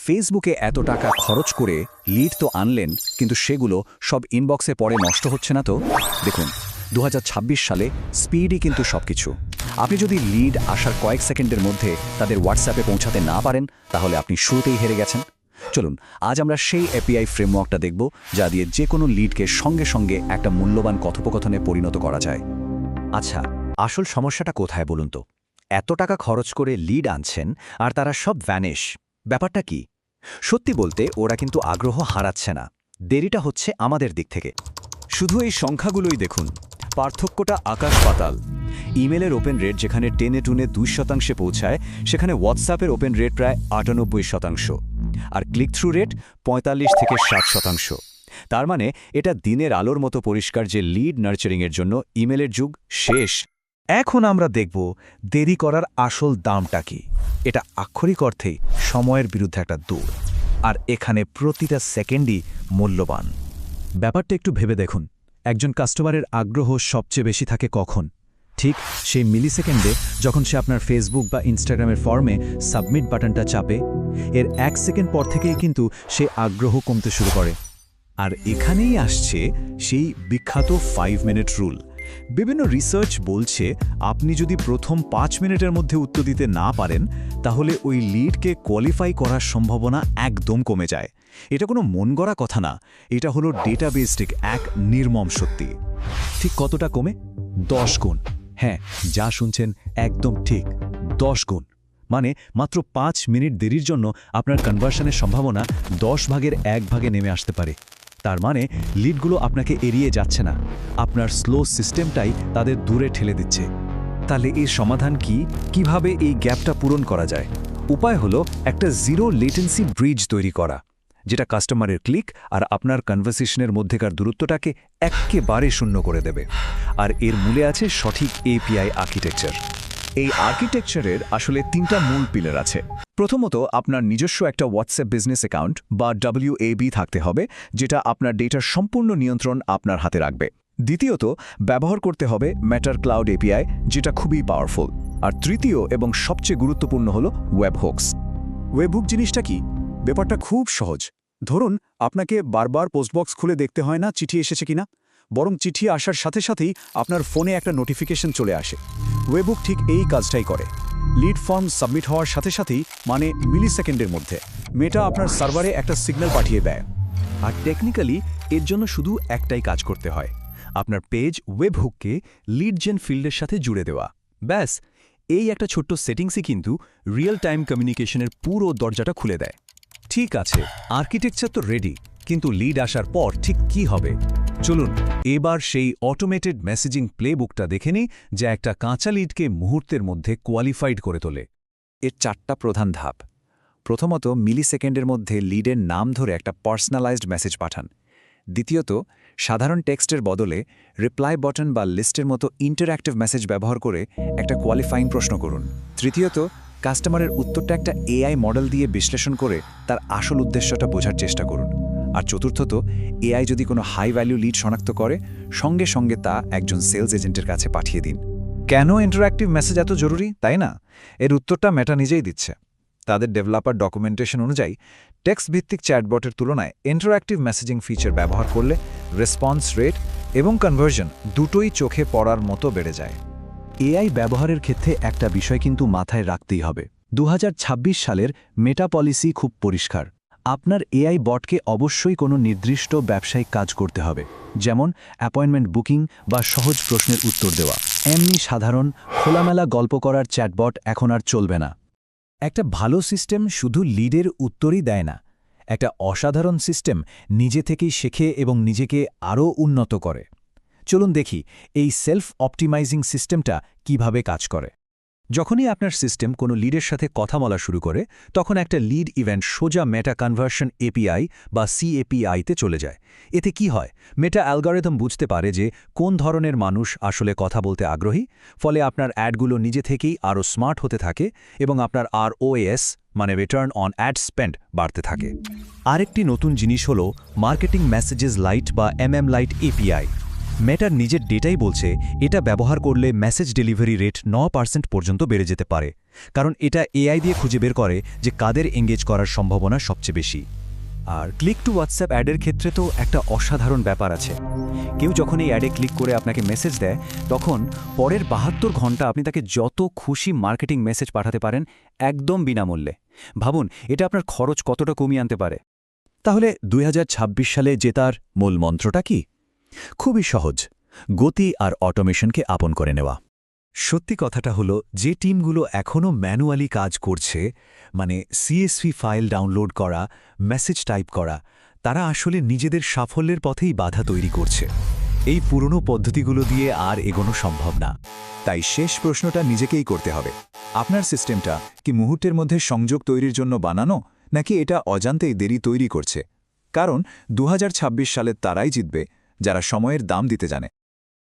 ফেসবুকে এত টাকা খরচ করে লিড তো আনলেন, কিন্তু সেগুলো সব ইনবক্সে পড়ে নষ্ট হচ্ছে না তো? দেখুন, 2026 সালে স্পিডই কিন্তু সবকিছু। আপনি যদি লিড আসার কয়েক সেকেন্ডের মধ্যে তাদের হোয়াটসঅ্যাপে পৌঁছাতে না পারেন, তাহলে আপনি শুরুতেই হেরে গেছেন। চলুন আজ আমরা সেই এপিআই ফ্রেমওয়ার্কটা দেখব, যা দিয়ে যে কোনো লিডকে সঙ্গে সঙ্গে একটা মূল্যবান কথোপকথনে পরিণত করা যায়। আচ্ছা, আসল সমস্যাটা কোথায় বলুন তো? এত টাকা খরচ করে লিড আনছেন আর তারা সব ভ্যানিশ। ব্যাপারটা কি? সত্যি বলতে ওরা কিন্তু আগ্রহ হারাচ্ছে না, দেরিটা হচ্ছে আমাদের দিক থেকে। শুধু এই সংখ্যাগুলোই দেখুন, পার্থক্যটা আকাশ পাতাল। ইমেলের ওপেন রেট যেখানে টেনে টুনে 2% পৌঁছায়, সেখানে হোয়াটসঅ্যাপের ওপেন রেট প্রায় 98%, আর ক্লিক থ্রু রেট 45 থেকে 60%। তার মানে এটা দিনের আলোর মতো পরিষ্কার যে লিড নার্চারিংয়ের জন্য ইমেলের যুগ শেষ। এখন আমরা দেখব দেরি করার আসল দামটা কি। এটা আক্ষরিক অর্থেই সময়ের বিরুদ্ধে একটা দৌড়, আর এখানে প্রতিটা সেকেন্ডই মূল্যবান। ব্যাপারটা একটু ভেবে দেখুন, একজন কাস্টমারের আগ্রহ সবচেয়ে বেশি থাকে কখন? ঠিক সেই মিলিসেকেন্ডে, যখন সে আপনার ফেসবুক বা ইনস্টাগ্রামের ফর্মে সাবমিট বাটনটা চাপে। এর 1 সেকেন্ড পর থেকেই কিন্তু সে আগ্রহ কমতে শুরু করে। আর এখানেই আসছে সেই বিখ্যাত 5 মিনিট রুল। বিভিন্ন রিসার্চ বলছে, আপনি যদি প্রথম 5 মিনিটের মধ্যে উত্তর দিতে না পারেন, তাহলে ওই লিডকে কোয়ালিফাই করার সম্ভাবনা একদম কমে যায়। এটা কোনো মন গড়া কথা না, এটা হলো ডেটাবেসটিক এক নির্মম সত্যি। ঠিক কতটা কমে? 10 গুণ। হ্যাঁ, যা শুনছেন একদম ঠিক, 10 গুণ। মানে মাত্র 5 মিনিট দেরির জন্য আপনার কনভার্সনের সম্ভাবনা 10 ভাগের 1 ভাগে নেমে আসতে পারে। তার মানে লিডগুলো আপনাকে এড়িয়ে যাচ্ছে না, আপনার স্লো সিস্টেমটাই তাদের দূরে ঠেলে দিচ্ছে। তাহলে এর সমাধান কি? কিভাবে এই গ্যাপটা পূরণ করা যায়? উপায় হলো একটা জিরো লেটেন্সি ব্রিজ তৈরি করা, যেটা কাস্টমারের ক্লিক আর আপনার কনভারসেশনের মধ্যেকার দূরত্বটাকে একেবারে শূন্য করে দেবে। আর এর মূলে আছে সঠিক এপিআই আর্কিটেকচার। এই আর্কিটেকচারের আসলে 3টা মূল পিলার আছে। প্রথমত, আপনার নিজস্ব একটা হোয়াটসঅ্যাপ বিজনেস অ্যাকাউন্ট বা WAB থাকতে হবে, যেটা আপনার ডেটার সম্পূর্ণ নিয়ন্ত্রণ আপনার হাতে রাখবে। দ্বিতীয়ত, ব্যবহার করতে হবে মেটার ক্লাউড এপিআই, যেটা খুবই পাওয়ারফুল। আর তৃতীয় এবং সবচেয়ে গুরুত্বপূর্ণ হলো ওয়েবহুকস। ওয়েবহুক জিনিসটা কি? ব্যাপারটা খুব সহজ। ধরুন, আপনাকে বারবার পোস্টবক্স খুলে দেখতে হয় না চিঠি এসেছে কিনা, বরং চিঠি আসার সাথে সাথেই আপনার ফোনে একটা নোটিফিকেশন চলে আসে। ওয়েবহুক ঠিক এই কাজটাই করে। লিড ফর্ম সাবমিট হওয়ার সাথে সাথেই, মানে মিলিসেকেন্ডের মধ্যে, মেটা আপনার সার্ভারে একটা সিগন্যাল পাঠিয়ে দেয়। আর টেকনিক্যালি এর জন্য শুধু একটাই কাজ করতে হয়, আপনার পেজ ওয়েবহুককে লিড জেন ফিল্ডের সাথে জুড়ে দেওয়া। ব্যাস, এই একটা ছোট্ট সেটিংসই কিন্তু রিয়েল টাইম কমিউনিকেশনের পুরো দরজাটা খুলে দেয়। ঠিক আছে, আর্কিটেকচার তো রেডি, কিন্তু লিড আসার পর ঠিক কি হবে? চলুন এবার সেই অটোমেটেড মেসেজিং প্লেবুকটা দেখে নিই, যা একটা কাঁচা লিডকে মুহূর্তের মধ্যে কোয়ালিফাইড করে তোলে। এর 4টা প্রধান ধাপ। প্রথমত, মিলিসেকেন্ডের মধ্যে লিডের নাম ধরে একটা পার্সোনালাইজড মেসেজ পাঠান। দ্বিতীয়ত, সাধারণ টেক্সটের বদলে রিপ্লাই বাটন বা লিস্টের মতো ইন্টারঅ্যাক্টিভ মেসেজ ব্যবহার করে একটা কোয়ালিফাইং প্রশ্ন করুন। তৃতীয়ত, কাস্টমারের উত্তরটা একটা এআই মডেল দিয়ে বিশ্লেষণ করে তার আসল উদ্দেশ্যটা বোঝার চেষ্টা করুন। আর চতুর্থত, এআই যদি কোনো হাই ভ্যালু লিড শনাক্ত করে, সঙ্গে সঙ্গে তা একজন সেলস এজেন্টের কাছে পাঠিয়ে দিন। কেন ইন্টারঅ্যাক্টিভ মেসেজ এত জরুরি, তাই না? এর উত্তরটা মেটা নিজেই দিচ্ছে। তাদের ডেভেলপার ডকুমেন্টেশন অনুযায়ী টেক্সট ভিত্তিক চ্যাটবটের তুলনায় ইন্টারঅ্যাক্টিভ মেসেজিং ফিচার ব্যবহার করলে রেসপন্স রেট এবং কনভার্জন দুটোই চোখে পড়ার মতো বেড়ে যায়। এআই ব্যবহারের ক্ষেত্রে একটা বিষয় কিন্তু মাথায় রাখতেই হবে। 2026 সালের মেটা পলিসি খুব পরিষ্কার। আপনার এআই বটকে অবশ্যই কোনো নির্দিষ্ট ব্যবসায়িক কাজ করতে হবে, যেমন অ্যাপয়েন্টমেন্ট বুকিং বা সহজ প্রশ্নের উত্তর দেওয়া। এমনি সাধারণ খোলামেলা গল্প করার চ্যাটবট এখন আর চলবে না। একটা ভালো সিস্টেম শুধু লিডের উত্তরই দেয় না, একটা অসাধারণ সিস্টেম নিজে থেকেই শেখে এবং নিজেকে আরও উন্নত করে। চলুন দেখি এই সেলফ অপটিমাইজিং সিস্টেমটা কিভাবে কাজ করে। যখনই আপনার সিস্টেম কোনো লিডের সাথে কথা বলা শুরু করে, তখন একটা লিড ইভেন্ট সোজা মেটা কনভার্সন এপিআই বা সিএপিআইতে চলে যায়। এতে কি হয়? মেটা অ্যালগরিদম বুঝতে পারে যে কোন ধরনের মানুষ আসলে কথা বলতে আগ্রহী, ফলে আপনার অ্যাডগুলো নিজে থেকেই আরও স্মার্ট হতে থাকে এবং আপনার ROAS মানে রিটার্ন অন অ্যাড স্পেন্ড বাড়তে থাকে। আরেকটি নতুন জিনিস হল মার্কেটিং মেসেজেস লাইট বা MM লাইট এপিআই। মেটার নিজের ডেটাই বলছে এটা ব্যবহার করলে মেসেজ ডেলিভারি রেট 9% পর্যন্ত বেড়ে যেতে পারে। কারণ এটা এআই দিয়ে খুঁজে বের করে যে কাদের এঙ্গেজ করার সম্ভাবনা সবচেয়ে বেশি। আর ক্লিক টু হোয়াটসঅ্যাপ অ্যাডের ক্ষেত্রে তো একটা অসাধারণ ব্যাপার আছে। কেউ যখন এই অ্যাডে ক্লিক করে আপনাকে মেসেজ দেয়, তখন পরের ৭২ ঘন্টা আপনি তাকে যত খুশি মার্কেটিং মেসেজ পাঠাতে পারেন, একদম বিনামূল্যে। ভাবুন এটা আপনার খরচ কতটা কমিয়ে আনতে পারে। তাহলে ২০২৬ সালে জেতার মূল মন্ত্রটা কি? খুবই সহজ, গতি আর অটোমেশনকে আপন করে নেওয়া। সত্যি কথাটা হলো, যে টিমগুলো এখনও ম্যানুয়ালি কাজ করছে, মানে সিএসভি ফাইল ডাউনলোড করা, মেসেজ টাইপ করা, তারা আসলে নিজেদের সাফল্যের পথেই বাধা তৈরি করছে। এই পুরনো পদ্ধতিগুলো দিয়ে আর এগোনো সম্ভব না। তাই শেষ প্রশ্নটা নিজেকেই করতে হবে, আপনার সিস্টেমটা কি মুহূর্তের মধ্যে সংযোগ তৈরির জন্য বানানো, নাকি এটা অজান্তেই দেরি তৈরি করছে? কারণ ২০২৬ সালে তারাই জিতবে যারা সময়ের দাম দিতে জানে।